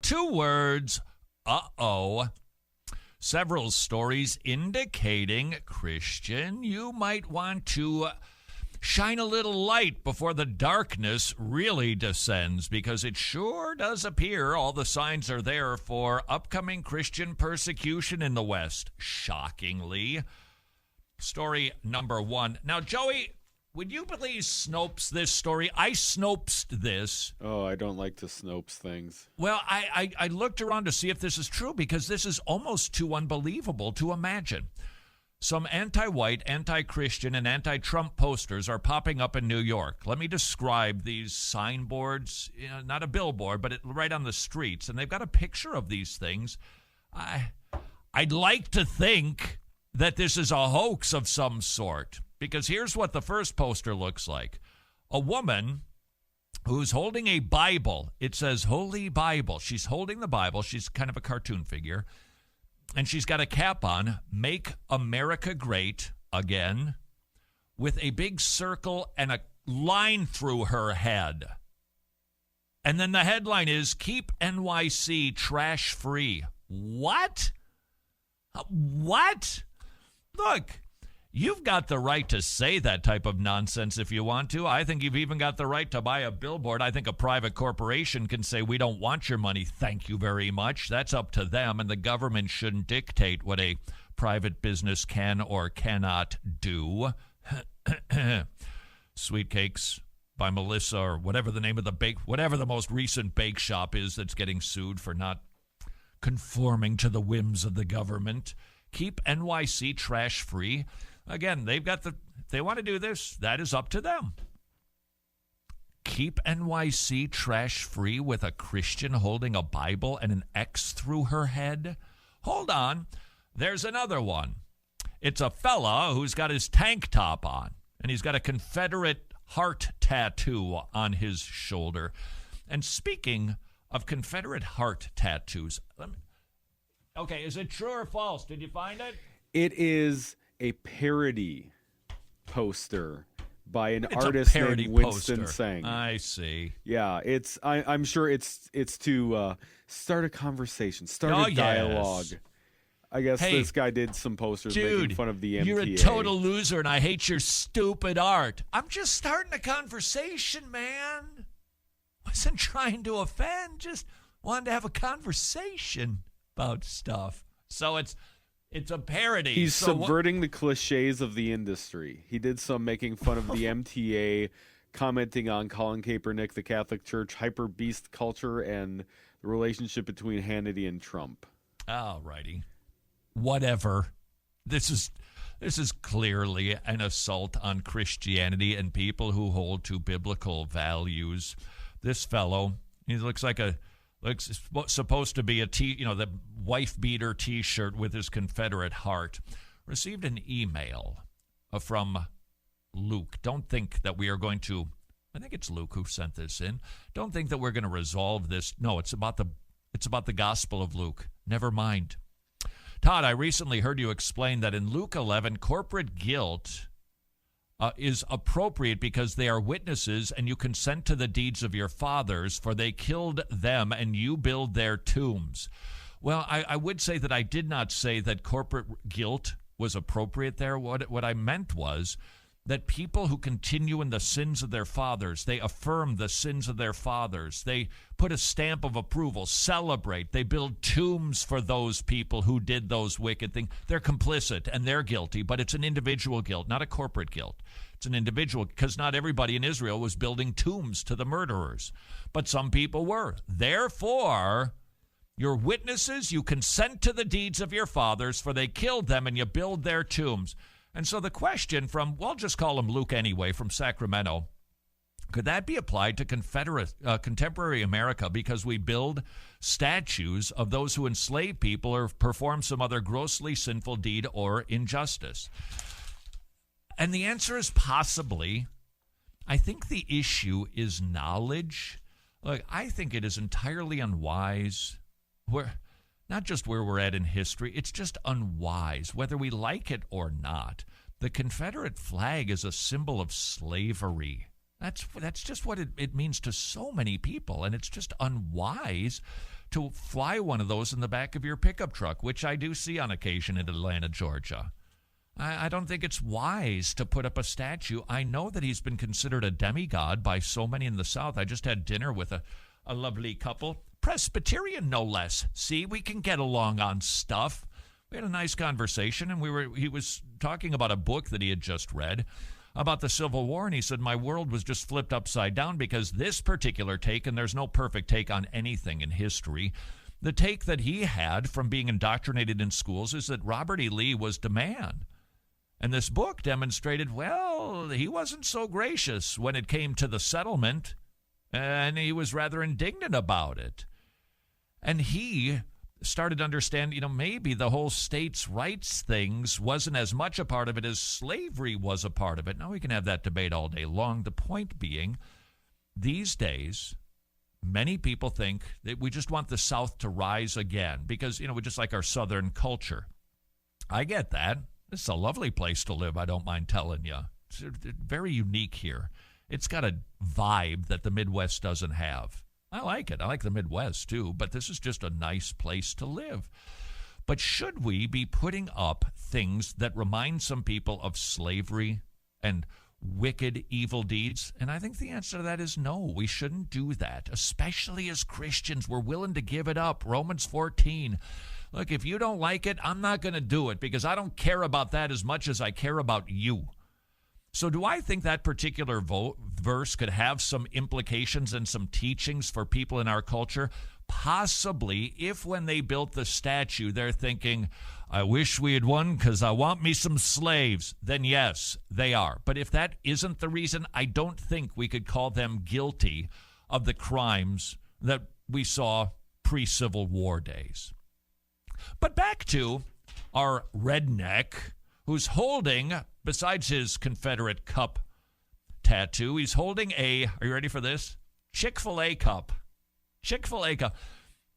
2 words, uh-oh. Several stories indicating, Christian, you might want to shine a little light before the darkness really descends, because it sure does appear all the signs are there for upcoming Christian persecution in the West, shockingly. Story number 1. Now, Joey, would you please Snopes this story? I Snopesed this. Oh, I don't like to Snopes things. Well, I looked around to see if this is true, because this is almost too unbelievable to imagine. Some anti-white, anti-Christian, and anti-Trump posters are popping up in New York. Let me describe these signboards, not a billboard, but right on the streets. And they've got a picture of these things. I'd like to think that this is a hoax of some sort, because here's what the first poster looks like. A woman who's holding a Bible. It says Holy Bible. She's holding the Bible. She's kind of a cartoon figure. And she's got a cap on, Make America Great Again, with a big circle and a line through her head. And then the headline is, Keep NYC Trash Free. What? What? Look, you've got the right to say that type of nonsense if you want to. I think you've even got the right to buy a billboard. I think a private corporation can say, we don't want your money, thank you very much. That's up to them, and the government shouldn't dictate what a private business can or cannot do. Sweet Cakes by Melissa, or whatever the name of whatever the most recent bake shop is that's getting sued for not conforming to the whims of the government. Keep NYC trash free. Again, if they want to do this, that is up to them. Keep NYC trash free with a Christian holding a Bible and an X through her head? Hold on. There's another one. It's a fella who's got his tank top on, and he's got a Confederate heart tattoo on his shoulder. And speaking of Confederate heart tattoos, okay, is it true or false? Did you find it? It is a parody poster by an artist named Winston Tseng. I see. Yeah, I'm sure it's to start a conversation, start a dialogue. Yes. I guess this guy did some posters making fun of the MTA. You're a total loser, and I hate your stupid art. I'm just starting a conversation, man. Wasn't trying to offend, just wanted to have a conversation about stuff. So it's a parody. He's subverting the cliches of the industry. He did some making fun of the MTA, commenting on Colin Kaepernick, the Catholic Church, hyper beast culture, and the relationship between Hannity and Trump. All righty. Whatever. This is clearly an assault on Christianity and people who hold to biblical values. This fellow, he looks supposed to be the wife beater T-shirt with his Confederate heart. Received an email from Luke. Don't think that we are going to. I think it's Luke who sent this in. Don't think that we're going to resolve this. No, it's about the Gospel of Luke. Never mind. Todd, I recently heard you explain that in Luke 11, corporate guilt is appropriate because they are witnesses and you consent to the deeds of your fathers, for they killed them and you build their tombs. Well, I would say that I did not say that corporate guilt was appropriate there. What I meant was that people who continue in the sins of their fathers, they affirm the sins of their fathers, they put a stamp of approval, celebrate, they build tombs for those people who did those wicked things. They're complicit and they're guilty, but it's an individual guilt, not a corporate guilt. It's an individual, because not everybody in Israel was building tombs to the murderers, but some people were. Therefore, you're witnesses, you consent to the deeds of your fathers, for they killed them and you build their tombs. And so the question from, well, just call him Luke anyway, from Sacramento, could that be applied to contemporary America because we build statues of those who enslave people or perform some other grossly sinful deed or injustice? And the answer is possibly. I think the issue is knowledge. Look, I think it is entirely unwise. Not just where we're at in history, it's just unwise, whether we like it or not. The Confederate flag is a symbol of slavery. That's just what it means to so many people, and it's just unwise to fly one of those in the back of your pickup truck, which I do see on occasion in Atlanta, Georgia. I don't think it's wise to put up a statue. I know that he's been considered a demigod by so many in the South. I just had dinner with a lovely couple, Presbyterian no less. See, we can get along on stuff. We had a nice conversation, and he was talking about a book that he had just read about the Civil War, and he said, my world was just flipped upside down because this particular take, and there's no perfect take on anything in history, the take that he had from being indoctrinated in schools is that Robert E. Lee was the man. And this book demonstrated, well, he wasn't so gracious when it came to the settlement, and he was rather indignant about it. And he started to understand, maybe the whole states' rights things wasn't as much a part of it as slavery was a part of it. Now, we can have that debate all day long. The point being, these days, many people think that we just want the South to rise again because, we just like our Southern culture. I get that. It's a lovely place to live, I don't mind telling you. It's very unique here. It's got a vibe that the Midwest doesn't have. I like it. I like the Midwest, too, but this is just a nice place to live. But should we be putting up things that remind some people of slavery and wicked, evil deeds? And I think the answer to that is no, we shouldn't do that, especially as Christians. We're willing to give it up. Romans 14. Look, if you don't like it, I'm not going to do it because I don't care about that as much as I care about you. So do I think that particular verse could have some implications and some teachings for people in our culture? Possibly, if when they built the statue, they're thinking, I wish we had won because I want me some slaves, then yes, they are. But if that isn't the reason, I don't think we could call them guilty of the crimes that we saw pre-Civil War days. But back to our redneck who's holding, besides his Confederate cup tattoo, he's holding are you ready for this? Chick-fil-A cup. Chick-fil-A cup.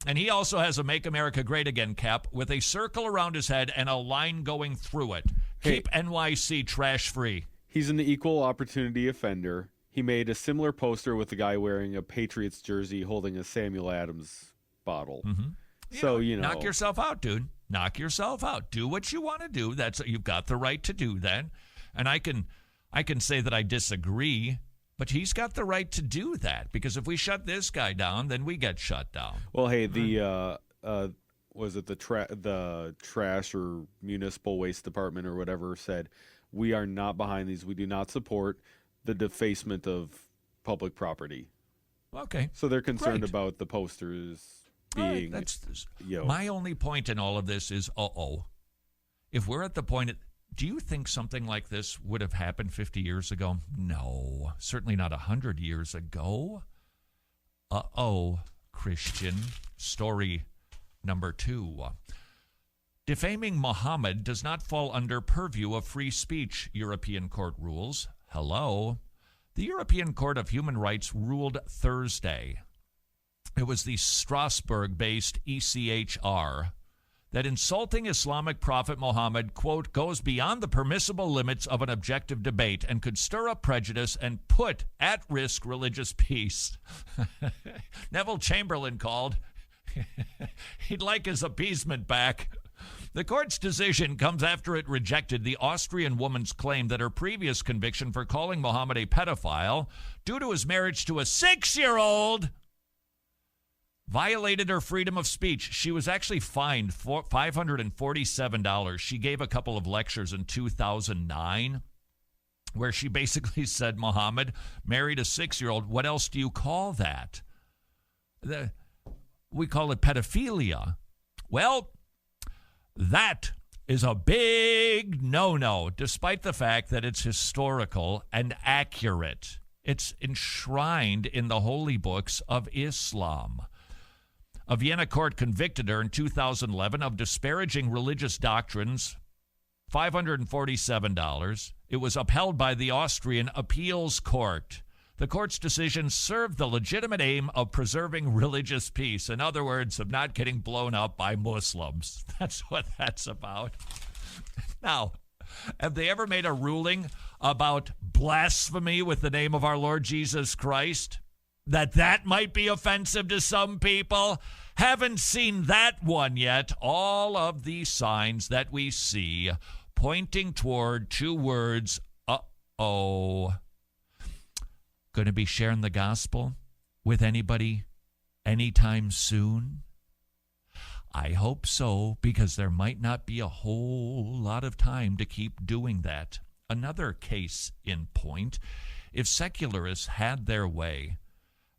And he also has a Make America Great Again cap with a circle around his head and a line going through it. Keep NYC trash free. He's an equal opportunity offender. He made a similar poster with the guy wearing a Patriots jersey holding a Samuel Adams bottle. Mm-hmm. So, knock yourself out, dude. Knock yourself out. Do what you want to do. You've got the right to do that. And I can say that I disagree, but he's got the right to do that because if we shut this guy down, then we get shut down. Well, hey, was it the trash or municipal waste department or whatever said, we are not behind these. We do not support the defacement of public property. Okay. So they're concerned about the posters being, my only point in all of this is, if we're at the point, do you think something like this would have happened 50 years ago? No, certainly not 100 years ago. Christian. Story number 2. Defaming Muhammad does not fall under purview of free speech, European Court rules. Hello. The European Court of Human Rights ruled Thursday. It was the Strasbourg-based ECHR that insulting Islamic prophet Muhammad, quote, goes beyond the permissible limits of an objective debate and could stir up prejudice and put at risk religious peace. Neville Chamberlain called. He'd like his appeasement back. The court's decision comes after it rejected the Austrian woman's claim that her previous conviction for calling Muhammad a pedophile due to his marriage to a 6-year-old violated her freedom of speech. She was actually fined $547. She gave a couple of lectures in 2009 where she basically said Muhammad married a 6-year-old. What else do you call that? We call it pedophilia. Well, that is a big no-no, despite the fact that it's historical and accurate. It's enshrined in the holy books of Islam. A Vienna court convicted her in 2011 of disparaging religious doctrines, $547. It was upheld by the Austrian appeals court. The court's decision served the legitimate aim of preserving religious peace. In other words, of not getting blown up by Muslims. That's what that's about. Now, have they ever made a ruling about blasphemy with the name of our Lord Jesus Christ? That might be offensive to some people? Haven't seen that one yet. All of these signs that we see pointing toward two words, uh-oh. Going to be sharing the gospel with anybody anytime soon? I hope so, because there might not be a whole lot of time to keep doing that. Another case in point, if secularists had their way,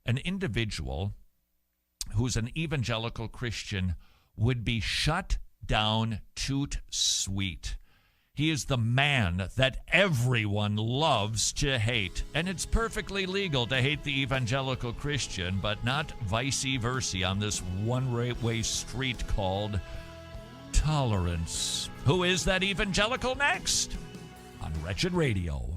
an individual who's an evangelical Christian would be shut down toot sweet. He is the man that everyone loves to hate. And it's perfectly legal to hate the evangelical Christian, but not vice versa on this one-way street called tolerance. Who is that evangelical next? On Wretched Radio.